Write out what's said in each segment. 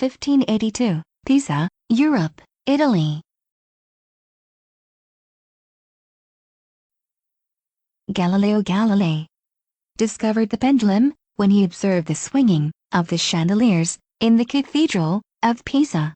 1582, Pisa, Europe, Italy. Galileo Galilei discovered the pendulum when he observed the swinging of the chandeliers in the Cathedral of Pisa.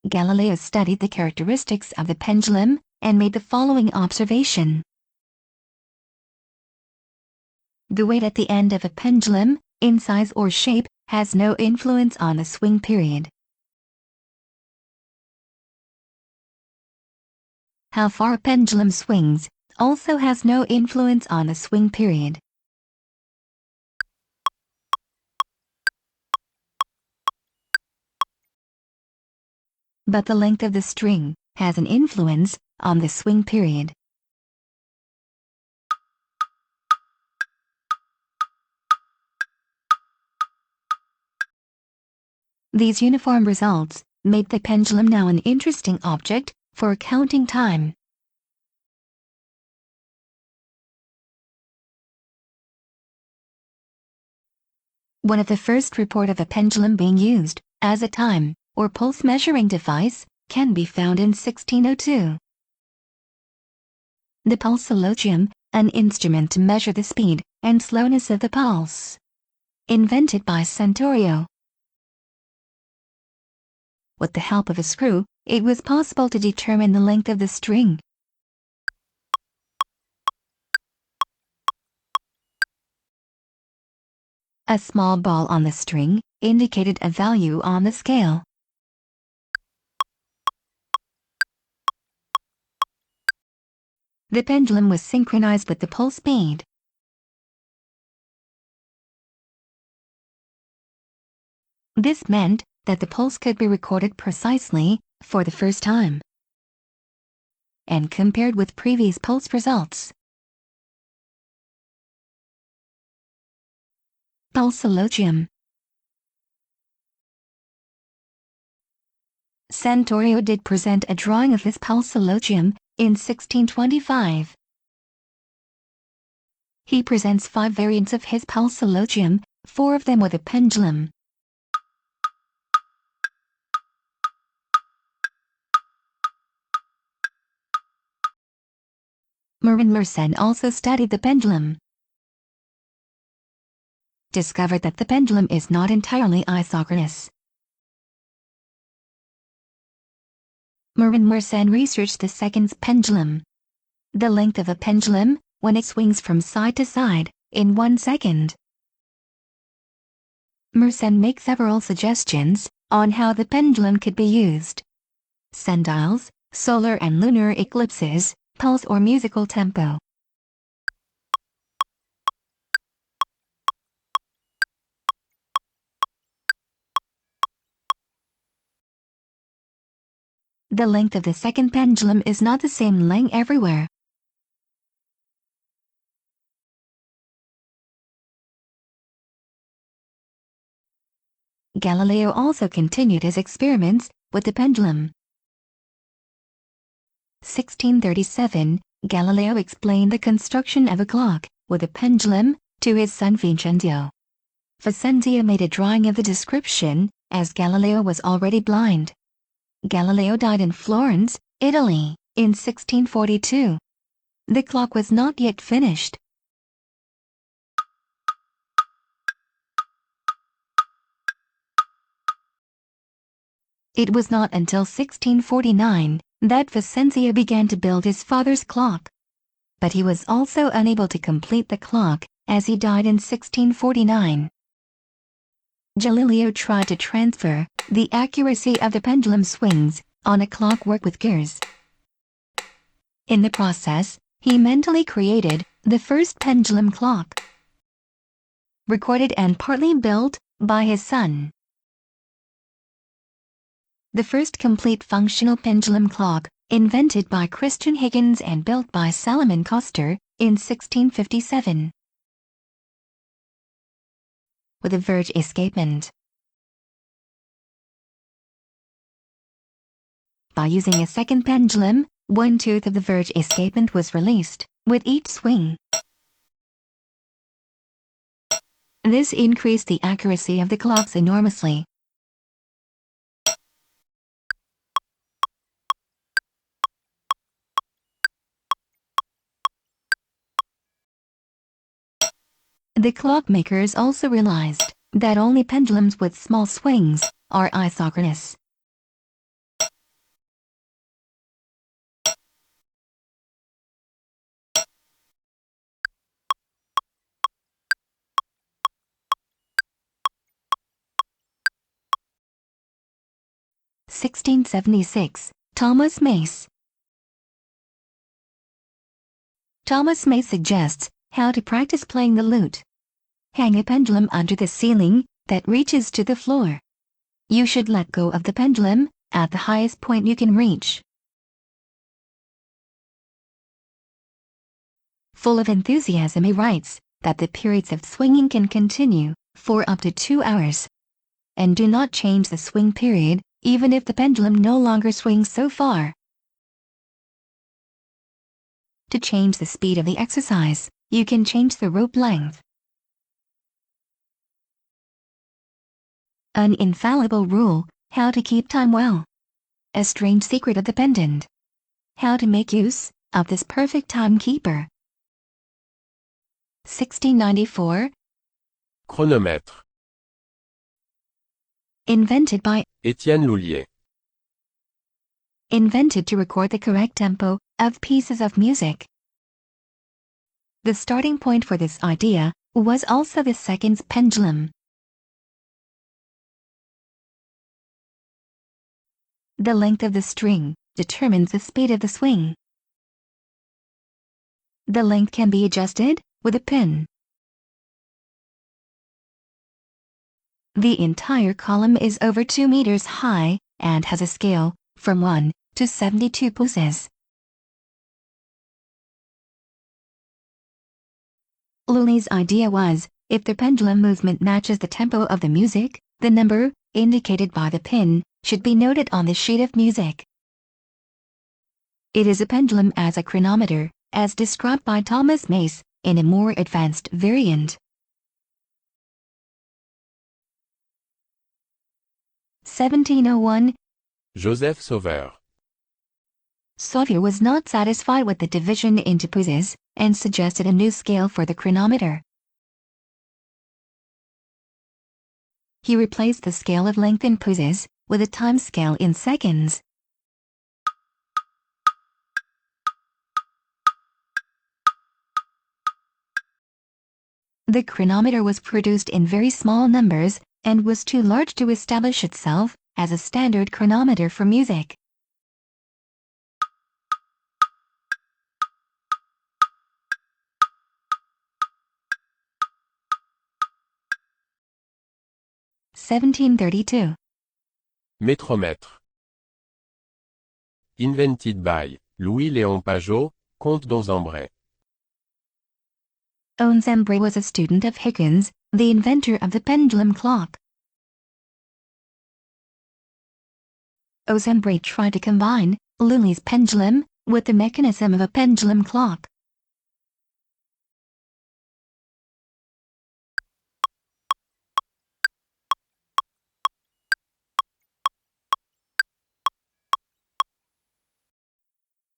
Galileo studied the characteristics of the pendulum and made the following observation. The weight at the end of a pendulum, in size or shape, has no influence on the swing period. How far a pendulum swings also has no influence on the swing period. But the length of the string has an influence on the swing period. These uniform results made the pendulum now an interesting object for counting time. One of the first report of a pendulum being used as a time or pulse measuring device can be found in 1602. The Pulsilogium, an instrument to measure the speed and slowness of the pulse, invented by Santorio. With the help of a screw, it was possible to determine the length of the string. A small ball on the string indicated a value on the scale. The pendulum was synchronized with the pulse speed. This meant that the pulse could be recorded precisely for the first time and compared with previous pulse results. Pulsilogium. Santorio did present a drawing of his Pulsilogium in 1625. He presents 5 variants of his Pulsilogium, 4 of them with a pendulum. Mersenne also studied the pendulum. Discovered that the pendulum is not entirely isochronous. Mersenne researched the seconds pendulum. The length of a pendulum when it swings from side to side in 1 second. Mersenne makes several suggestions on how the pendulum could be used. Sundials, solar and lunar eclipses, pulse or musical tempo. The length of the second pendulum is not the same length everywhere. Galileo also continued his experiments with the pendulum. 1637, Galileo explained the construction of a clock with a pendulum to his son Vincenzo. Vincenzo made a drawing of the description, as Galileo was already blind. Galileo died in Florence, Italy, in 1642. The clock was not yet finished. It was not until 1649 that Vincenzo began to build his father's clock. But he was also unable to complete the clock, as he died in 1649. Galileo tried to transfer the accuracy of the pendulum swings on a clockwork with gears. In the process, he mentally created the first pendulum clock, recorded and partly built by his son. The first complete functional pendulum clock, invented by Christian Huygens and built by Salomon Koster in 1657. With a verge escapement. By using a second pendulum, 1/2 of the verge escapement was released with each swing. This increased the accuracy of the clocks enormously. The clockmakers also realized that only pendulums with small swings are isochronous. (1676) Thomas Mace. Thomas Mace suggests how to practice playing the lute. Hang a pendulum under the ceiling that reaches to the floor. You should let go of the pendulum at the highest point you can reach. Full of enthusiasm, he writes that the periods of swinging can continue for up to 2 hours. And do not change the swing period even if the pendulum no longer swings so far. To change the speed of the exercise, you can change the rope length. An infallible rule: how to keep time well. A strange secret of the pendant. How to make use of this perfect timekeeper. 1694. Chronomètre. Invented by Étienne Loulié. Invented to record the correct tempo of pieces of music. The starting point for this idea was also the seconds pendulum. The length of the string determines the speed of the swing. The length can be adjusted with a pin. The entire column is over 2 meters high and has a scale from 1 to 72 pulses. Loulié's idea was, if the pendulum movement matches the tempo of the music, the number, indicated by the pin, should be noted on the sheet of music. It is a pendulum as a chronometer, as described by Thomas Mace in a more advanced variant. 1701. Joseph Sauveur. Sauveur was not satisfied with the division into pulses and suggested a new scale for the chronometer. He replaced the scale of length in pulses with a time scale in seconds. The chronometer was produced in very small numbers and was too large to establish itself as a standard chronometer for music. (1732) Métrometre. Invented by Louis-Léon Pajot, Comte d'Onzembray. Onzembray was a student of Huygens, the inventor of the pendulum clock. Onzembray tried to combine Loulié's pendulum with the mechanism of a pendulum clock.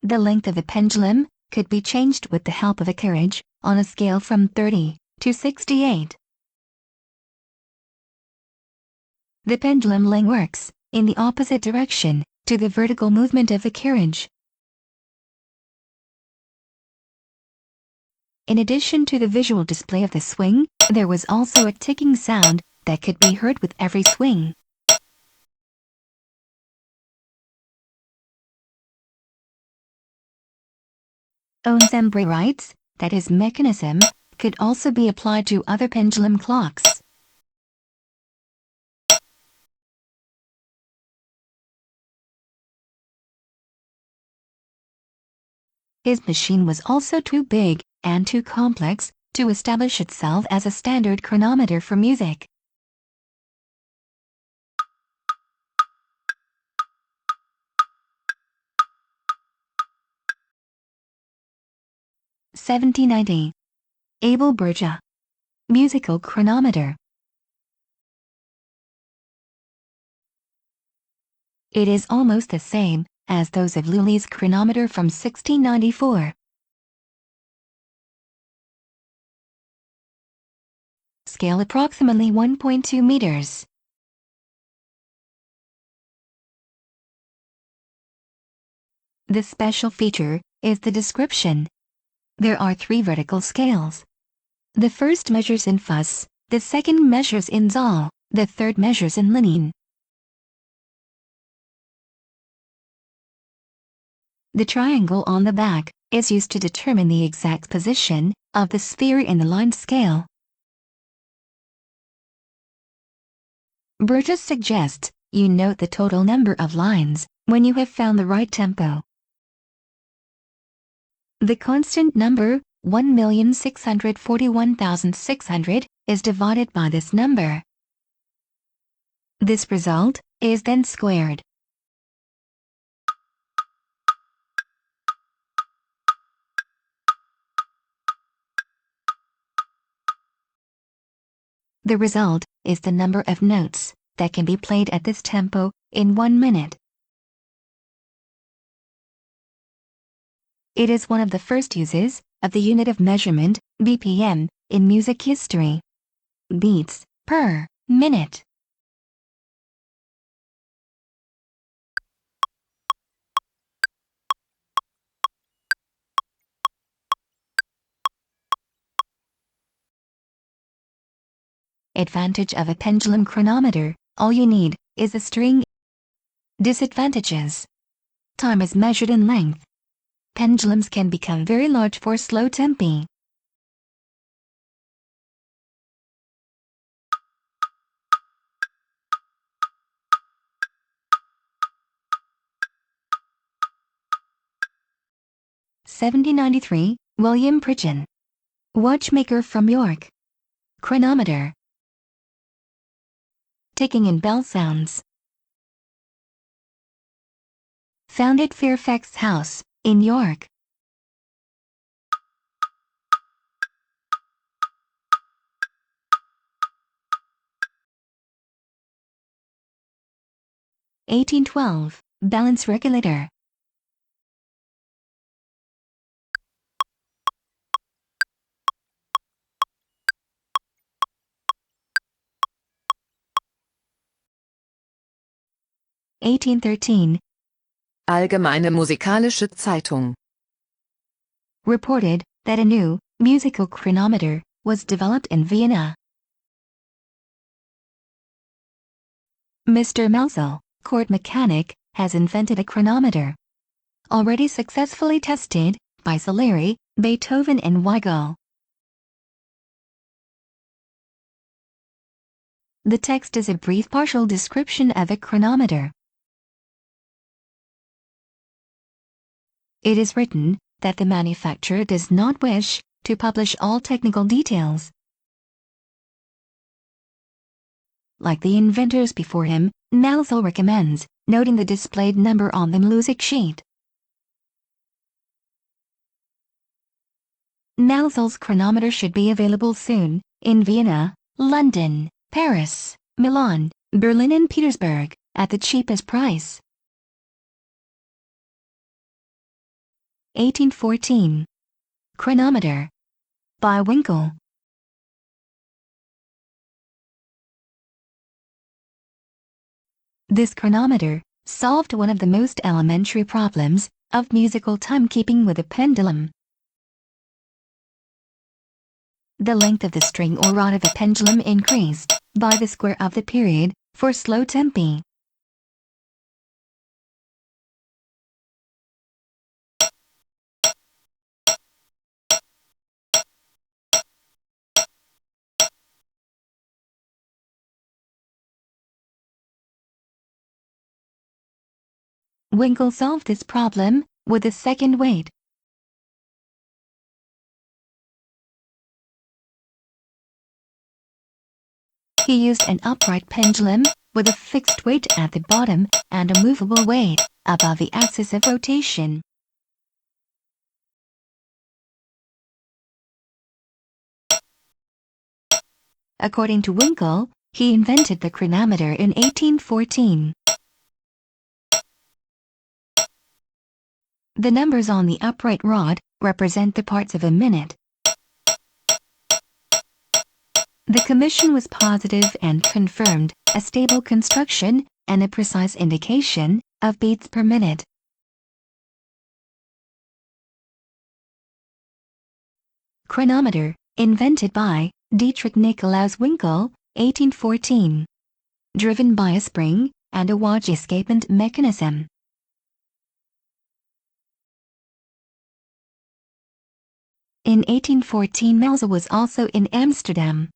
The length of the pendulum could be changed with the help of a carriage on a scale from 30 to 68. The pendulum length works in the opposite direction to the vertical movement of the carriage. In addition to the visual display of the swing, there was also a ticking sound that could be heard with every swing. Onzembray writes that his mechanism could also be applied to other pendulum clocks. His machine was also too big and too complex to establish itself as a standard chronometer for music. (1790) Abel Burja. musical chronometer. It is almost the same as those of Loulié's chronometer from 1694. Scale approximately 1.2 meters. The special feature is the description. There are 3 vertical scales. The first measures in Fuss, the second measures in Zoll, the third measures in Linien. The triangle on the back is used to determine the exact position of the sphere in the line scale. Burgess suggests you note the total number of lines when you have found the right tempo. The constant number 1,641,600 is divided by this number. This result is then squared. The result is the number of notes that can be played at this tempo in 1 minute. It is one of the first uses of the unit of measurement, BPM, in music history. Beats per minute. Advantage of a pendulum chronometer: all you need is a string. Disadvantages: time is measured in length. Pendulums can become very large for slow tempi. (1793) William Pridgin, watchmaker from York. Chronometer. Taking in bell sounds. Found at Fairfax House, in York. (1812) Balance regulator. (1813) Allgemeine Musikalische Zeitung. Reported that a new musical chronometer was developed in Vienna. Mr. Mälzel, court mechanic, has invented a chronometer. Already successfully tested by Salieri, Beethoven and Huygens. The text is a brief partial description of a chronometer. It is written that the manufacturer does not wish to publish all technical details. Like the inventors before him, Mälzel recommends noting the displayed number on the music sheet. Mälzel's chronometer should be available soon in Vienna, London, Paris, Milan, Berlin and Petersburg at the cheapest price. 1814. Chronometer by Winkel. This chronometer solved one of the most elementary problems of musical timekeeping with a pendulum. The length of the string or rod of a pendulum increased by the square of the period for slow tempi. Winkel solved this problem with a second weight. He used an upright pendulum with a fixed weight at the bottom and a movable weight above the axis of rotation. According to Winkel, he invented the chronometer in 1814. The numbers on the upright rod represent the parts of a minute. The commission was positive and confirmed a stable construction and a precise indication of beats per minute. Chronometer, invented by Dietrich Nikolaus Winkel, 1814. Driven by a spring and a watch escapement mechanism. In 1814 Mälzel was also in Amsterdam.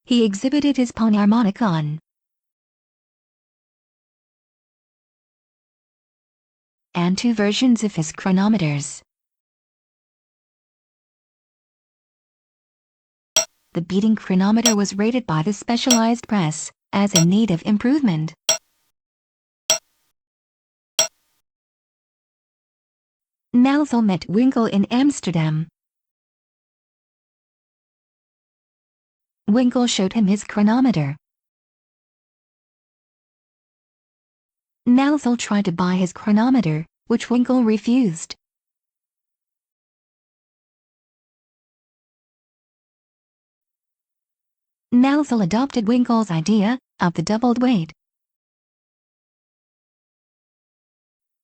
He exhibited his Panharmonicon and two versions of his chronometers. The beating chronometer was rated by the specialized press as in need of improvement. Mälzel met Winkel in Amsterdam. Winkel showed him his chronometer. Mälzel tried to buy his chronometer, which Winkel refused. Mälzel adopted Winkel's idea of the doubled weight.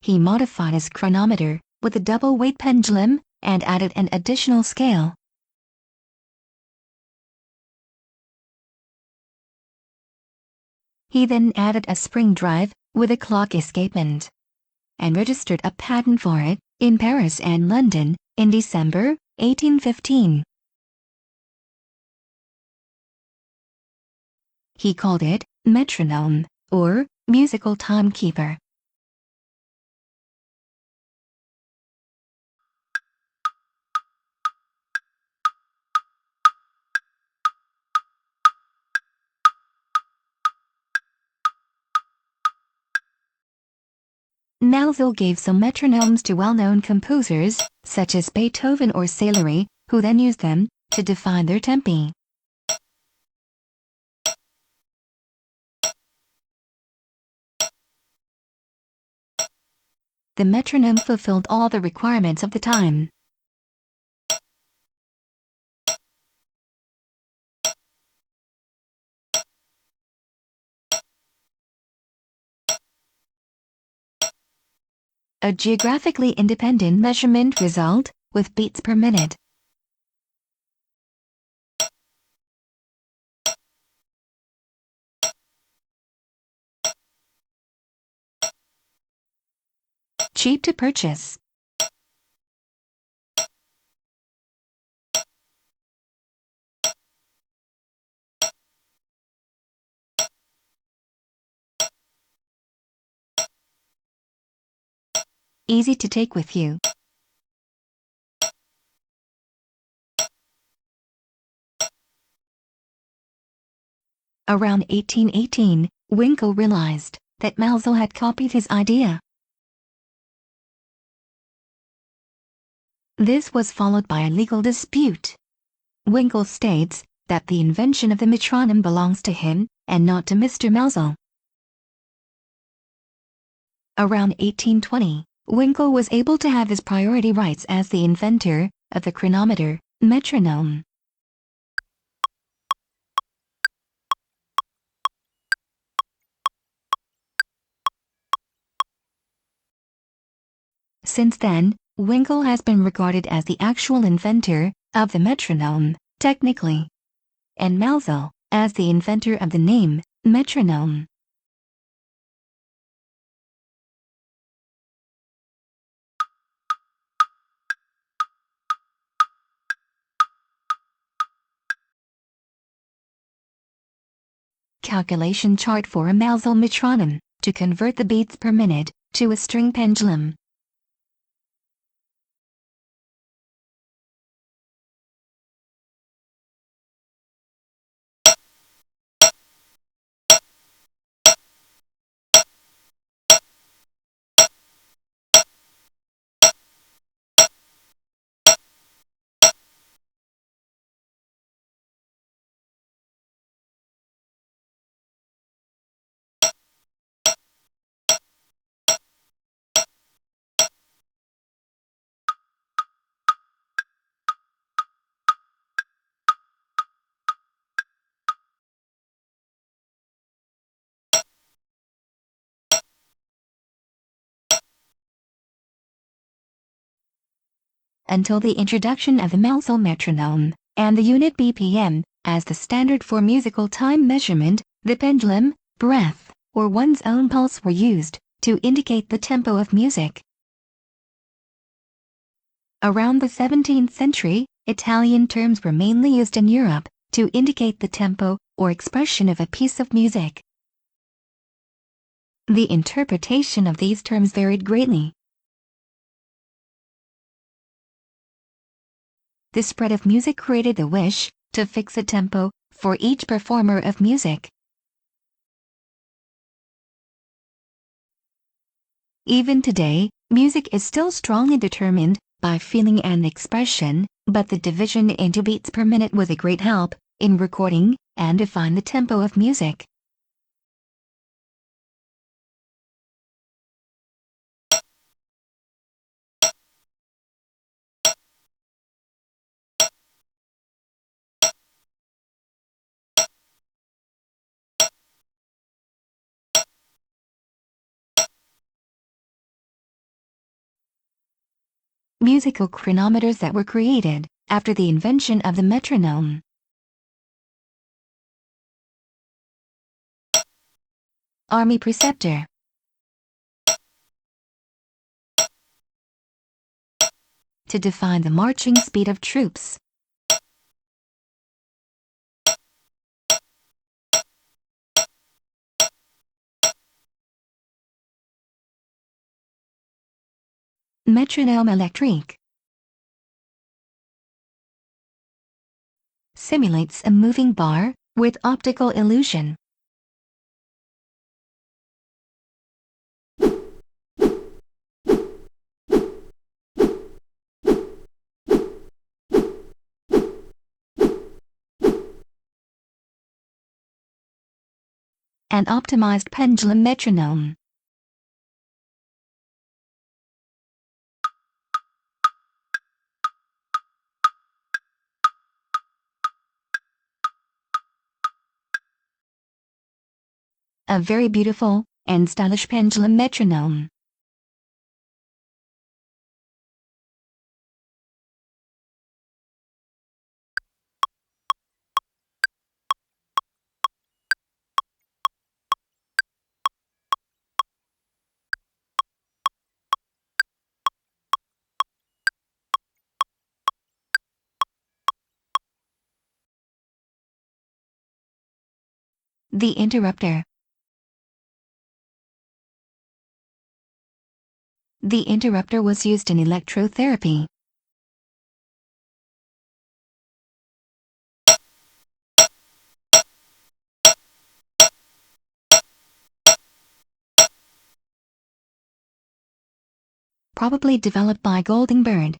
He modified his chronometer with a double weight pendulum and added an additional scale. He then added a spring drive with a clock escapement and registered a patent for it in Paris and London in December 1815. He called it Metronome, or musical timekeeper. Mälzel gave some metronomes to well-known composers, such as Beethoven or Salieri, who then used them to define their tempi. The metronome fulfilled all the requirements of the time. A geographically independent measurement result with beats per minute. Cheap to purchase. Easy to take with you. Around 1818, Winkel realized that Mälzel had copied his idea. This was followed by a legal dispute. Winkel states that the invention of the metronome belongs to him and not to Mr. Mälzel. Around 1820, Winkel was able to have his priority rights as the inventor of the chronometer, metronome. Since then, Winkel has been regarded as the actual inventor of the metronome, technically, and Mälzel as the inventor of the name, metronome. Calculation chart for a Mälzel metronome to convert the beats per minute to a string pendulum. until the introduction of the Mälzel Metronome, and the unit BPM, as the standard for musical time measurement. The pendulum, breath, or one's own pulse were used to indicate the tempo of music. Around the 17th century, Italian terms were mainly used in Europe to indicate the tempo or expression of a piece of music. The interpretation of these terms varied greatly. The spread of music created the wish to fix a tempo for each performer of music. Even today, music is still strongly determined by feeling and expression, but the division into beats per minute was a great help in recording and define the tempo of music. Musical chronometers that were created after the invention of the metronome. Army preceptor. To define the marching speed of troops. Metronome électrique. Simulates a moving bar with optical illusion. An optimized pendulum metronome. A very beautiful and stylish pendulum metronome. The interrupter. The interrupter was used in electrotherapy. Probably developed by Goldingberg.